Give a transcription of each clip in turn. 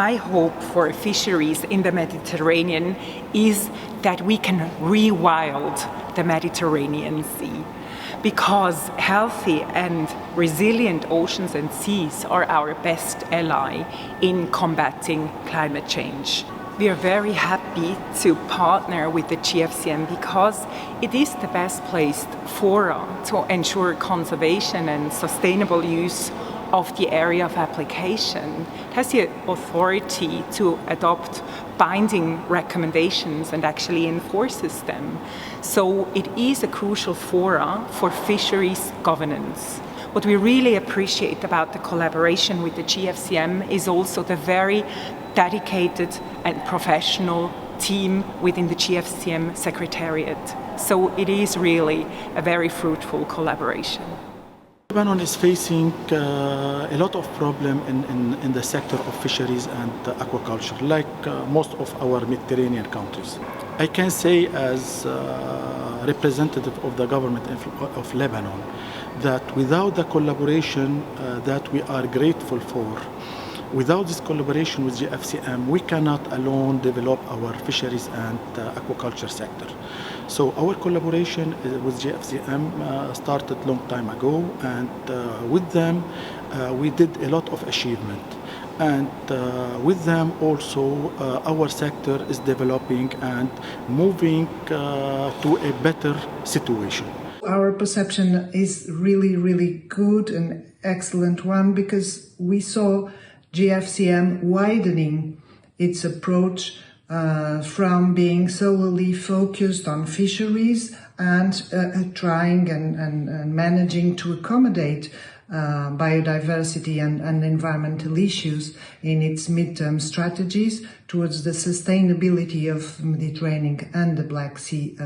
My hope for fisheries in the Mediterranean is that we can rewild the Mediterranean Sea, because healthy and resilient oceans and seas are our best ally in combating climate change. We are very happy to partner with the GFCM because it is the best placed forum to ensure conservation and sustainable use of the area of application. It has the authority to adopt binding recommendations and actually enforces them. So it is a crucial forum for fisheries governance. What we really appreciate about the collaboration with the GFCM is also the very dedicated and professional team within the GFCM Secretariat. So it is really a very fruitful collaboration. Lebanon is facing a lot of problems in the sector of fisheries and aquaculture, like most of our Mediterranean countries. I can say as representative of the government of Lebanon that without the collaboration that we are grateful for, without this collaboration with GFCM, we cannot alone develop our fisheries and aquaculture sector. So our collaboration with GFCM started a long time ago, and with them we did a lot of achievement. And with them also our sector is developing and moving to a better situation. Our perception is really good and excellent one, because we saw GFCM widening its approach from being solely focused on fisheries and trying and managing to accommodate biodiversity and environmental issues in its midterm strategies towards the sustainability of the Mediterranean and the Black Sea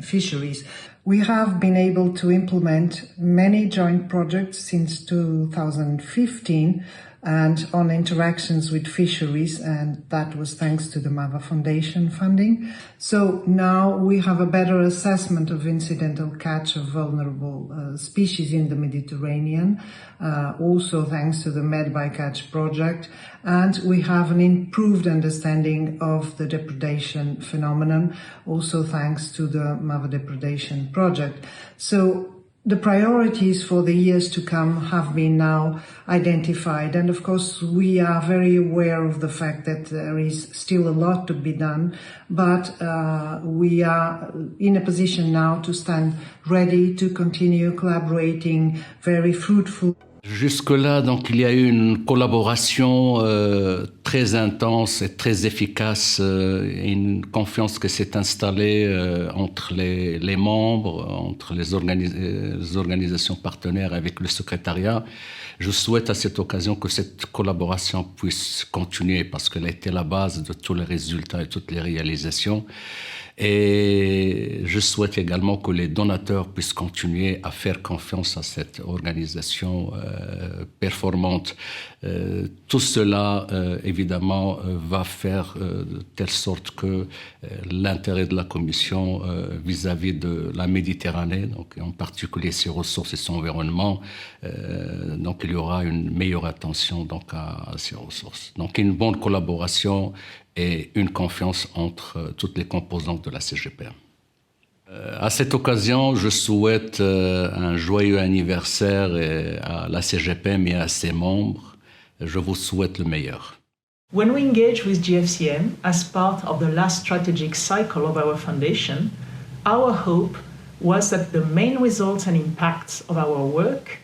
fisheries. We have been able to implement many joint projects since 2015 and on interactions with fisheries, and that was thanks to the MAVA Foundation funding. So now we have a better assessment of incidental catch of vulnerable species in the Mediterranean, also thanks to the Med Bycatch project, and we have an improved understanding of the depredation phenomenon, also thanks to the MAVA depredation project. So the priorities for the years to come have been now identified, and of course we are very aware of the fact that there is still a lot to be done, but we are in a position now to stand ready to continue collaborating very fruitful. Jusque-là, donc, il y a eu une collaboration très intense et très efficace, et une confiance qui s'est installée entre les membres, entre les organisations partenaires avec le secrétariat. Je souhaite à cette occasion que cette collaboration puisse continuer parce qu'elle a été la base de tous les résultats et toutes les réalisations. Et je souhaite également que les donateurs puissent continuer à faire confiance à cette organisation performante. Tout cela, évidemment, va faire de telle sorte que l'intérêt de la Commission vis-à-vis de la Méditerranée, donc en particulier ses ressources et son environnement, donc il y aura une meilleure attention donc, à ces ressources. Donc une bonne collaboration et une confiance entre toutes les composantes de la CGPM. À cette occasion, je souhaite un joyeux anniversaire à la CGPM et à ses membres. Je vous souhaite le meilleur. When we engage with GFCM as part of the last strategic cycle of our foundation, our hope was that the main results and impacts of our work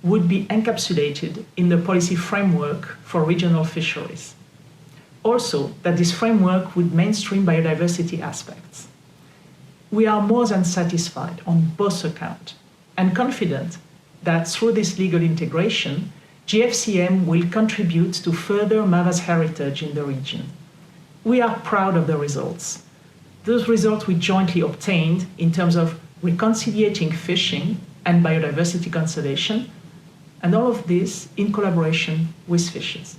would be encapsulated in the policy framework for regional fisheries. Also, that this framework would mainstream biodiversity aspects. We are more than satisfied on both accounts and confident that through this legal integration, GFCM will contribute to further MAVA's heritage in the region. We are proud of the results. Those results we jointly obtained in terms of reconciliating fishing and biodiversity conservation, and all of this in collaboration with fishers.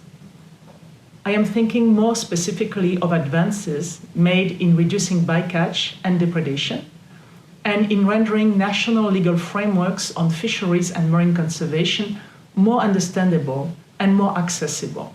I am thinking more specifically of advances made in reducing bycatch and depredation, and in rendering national legal frameworks on fisheries and marine conservation more understandable and more accessible.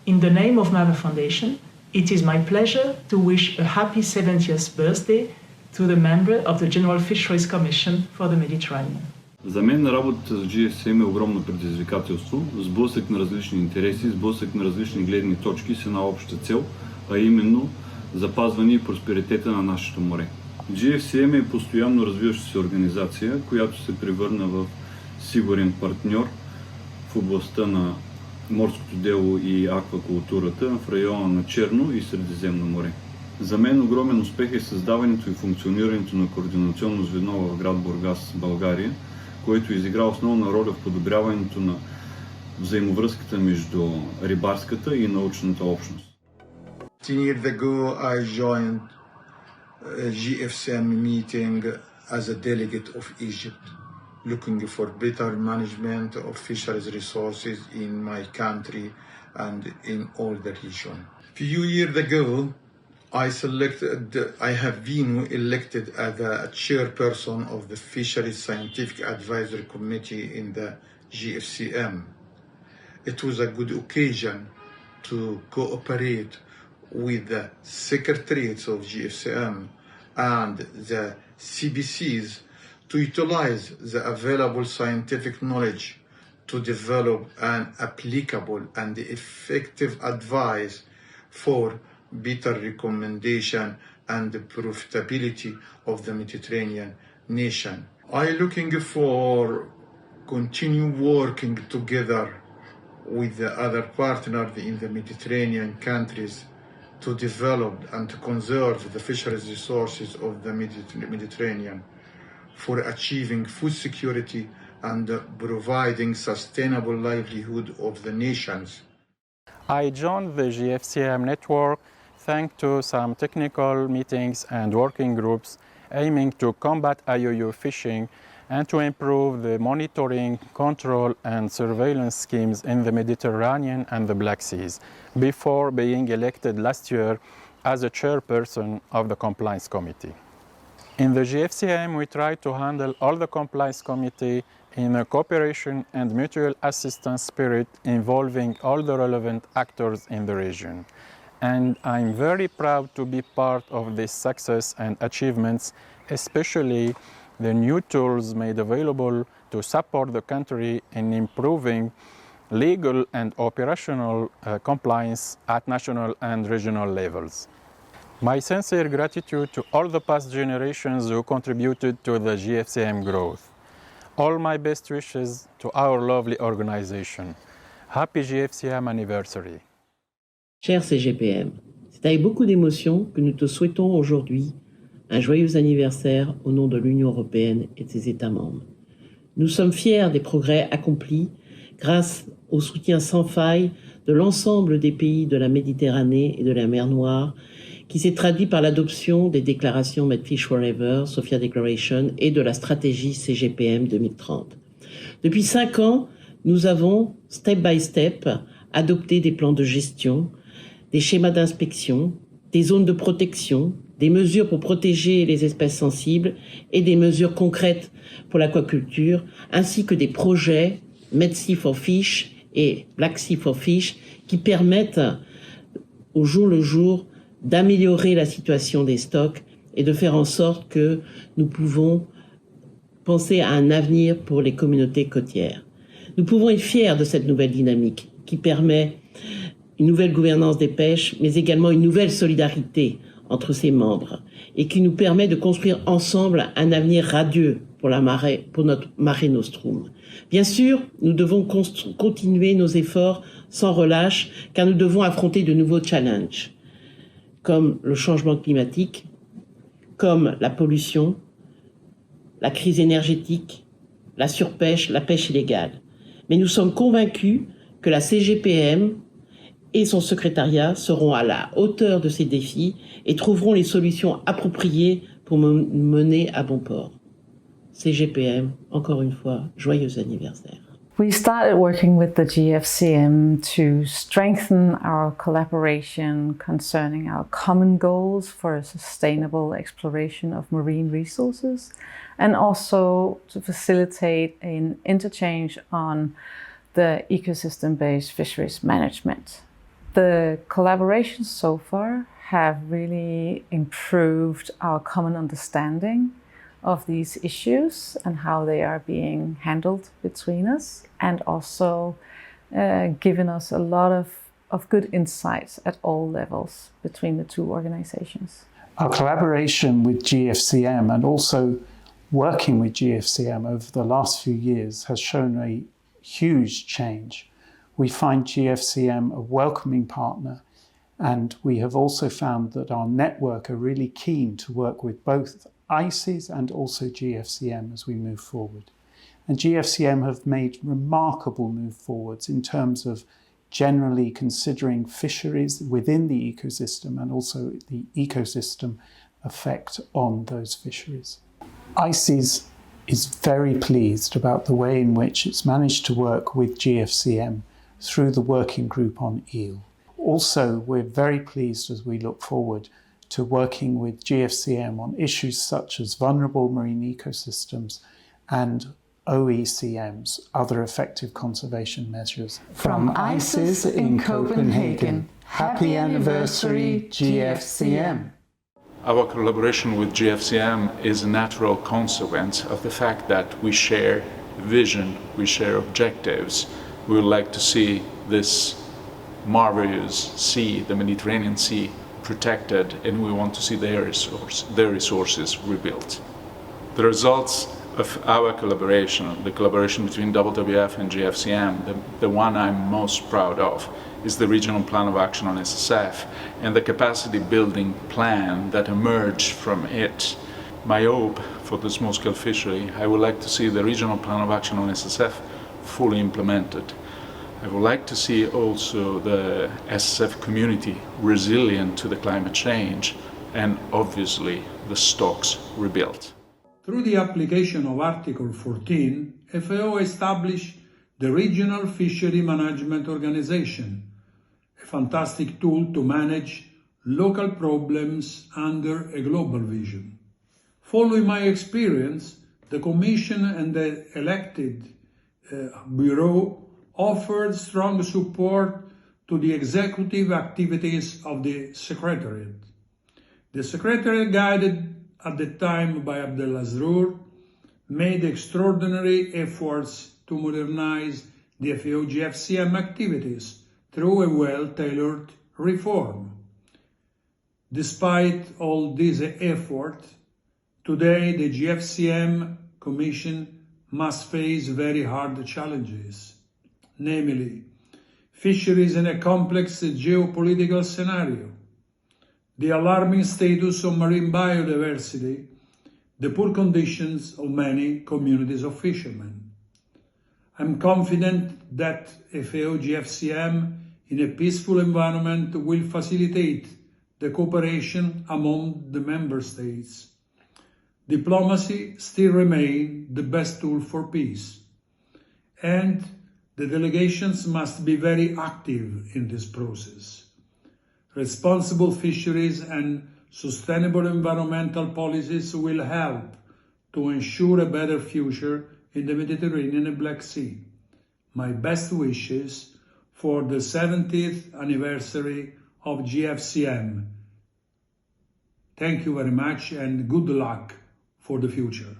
In the name of MAVA Foundation, it is my pleasure to wish a happy 70th birthday to the member of the General Fisheries Commission for the Mediterranean. За мен работата за GFCM е огромно предизвикателство, сблъсък на различни интереси, сблъсък на различни гледни точки с една обща цел, а именно запазване и просперитета на нашето море. GFCM е постоянно развиваща се организация, която се превърна в сигурен партньор в областта на морското дело и аквакултурата в района на Черно и Средиземно море. За мен огромен успех е създаването и функционирането на координационно звено в град Бургас, България, което изигра основна роля в подобряването на взаимовръзката между рибарската и научната общност. 10 years ago, I joined a GFCM meeting as a delegate of Egypt, looking for better management of fisheries resources in my country and in all the region. A few years ago, I have been elected as a chairperson of the Fisheries Scientific Advisory Committee in the GFCM. It was a good occasion to cooperate with the secretariats of GFCM and the CBCs to utilize the available scientific knowledge to develop an applicable and effective advice for better recommendation and the profitability of the Mediterranean nation. I'm looking for continue working together with the other partners in the Mediterranean countries to develop and to conserve the fisheries resources of the Mediterranean for achieving food security and providing sustainable livelihood of the nations. I joined the GFCM network thanks to some technical meetings and working groups aiming to combat IUU fishing and to improve the monitoring, control and surveillance schemes in the Mediterranean and the Black Seas before being elected last year as a chairperson of the Compliance Committee. In the GFCM, we try to handle all the Compliance Committee in a cooperation and mutual assistance spirit involving all the relevant actors in the region. And I'm very proud to be part of this success and achievements, especially the new tools made available to support the country in improving legal and operational compliance at national and regional levels. My sincere gratitude to all the past generations who contributed to the GFCM growth. All my best wishes to our lovely organization. Happy GFCM anniversary. Cher CGPM, c'est avec beaucoup d'émotion que nous te souhaitons aujourd'hui un joyeux anniversaire au nom de l'Union européenne et de ses États membres. Nous sommes fiers des progrès accomplis grâce au soutien sans faille de l'ensemble des pays de la Méditerranée et de la mer Noire, qui s'est traduit par l'adoption des déclarations Medfish Forever, Sofia Declaration et de la stratégie CGPM 2030. Depuis 5 ans, nous avons, step by step, adopté des plans de gestion, des schémas d'inspection, des zones de protection, des mesures pour protéger les espèces sensibles et des mesures concrètes pour l'aquaculture, ainsi que des projets Med Sea for Fish et Black Sea for Fish qui permettent au jour le jour d'améliorer la situation des stocks et de faire en sorte que nous pouvons penser à un avenir pour les communautés côtières. Nous pouvons être fiers de cette nouvelle dynamique qui permet une nouvelle gouvernance des pêches, mais également une nouvelle solidarité entre ses membres et qui nous permet de construire ensemble un avenir radieux pour notre Mare Nostrum. Bien sûr, nous devons continuer nos efforts sans relâche car nous devons affronter de nouveaux challenges comme le changement climatique, comme la pollution, la crise énergétique, la surpêche, la pêche illégale. Mais nous sommes convaincus que la CGPM et son secrétariat seront à la hauteur de ces défis et trouveront les solutions appropriées pour mener à bon port. CGPM, encore une fois, joyeux anniversaire. We started working with the GFCM to strengthen our collaboration concerning our common goals for a sustainable exploration of marine resources and also to facilitate an interchange on the ecosystem-based fisheries management. The collaborations so far have really improved our common understanding of these issues and how they are being handled between us, and also given us a lot of good insights at all levels between the two organizations. Our collaboration with GFCM and also working with GFCM over the last few years has shown a huge change. We find GFCM a welcoming partner, and we have also found that our network are really keen to work with both ICES and also GFCM as we move forward. And GFCM have made remarkable move forwards in terms of generally considering fisheries within the ecosystem and also the ecosystem effect on those fisheries. ICES is very pleased about the way in which it's managed to work with GFCM through the working group on eel. Also, we're very pleased as we look forward to working with GFCM on issues such as vulnerable marine ecosystems and OECM's other effective conservation measures. From ICES in Copenhagen, happy anniversary GFCM. Our collaboration with GFCM is a natural consequence of the fact that we share vision, we share objectives. We would like to see this marvelous sea, the Mediterranean Sea, protected, and we want to see their resources rebuilt. The results of our collaboration, the collaboration between WWF and GFCM, the one I'm most proud of, is the Regional Plan of Action on SSF and the capacity building plan that emerged from it. My hope for the small-scale fishery, I would like to see the Regional Plan of Action on SSF fully implemented. I would like to see also the SSF community resilient to the climate change, and obviously the stocks rebuilt. Through the application of Article 14, FAO established the Regional Fishery Management Organization, a fantastic tool to manage local problems under a global vision. Following my experience, the Commission and the elected Bureau offered strong support to the executive activities of the Secretariat. The Secretariat, guided at the time by Abdel Azrour, made extraordinary efforts to modernize the FAO GFCM activities through a well-tailored reform. Despite all this effort, today the GFCM Commission must face very hard challenges, namely fisheries in a complex geopolitical scenario, the alarming status of marine biodiversity, the poor conditions of many communities of fishermen. I'm confident that FAO GFCM in a peaceful environment will facilitate the cooperation among the member states. Diplomacy still remains the best tool for peace, and the delegations must be very active in this process. Responsible fisheries and sustainable environmental policies will help to ensure a better future in the Mediterranean and Black Sea. My best wishes for the 70th anniversary of GFCM. Thank you very much and good luck for the future.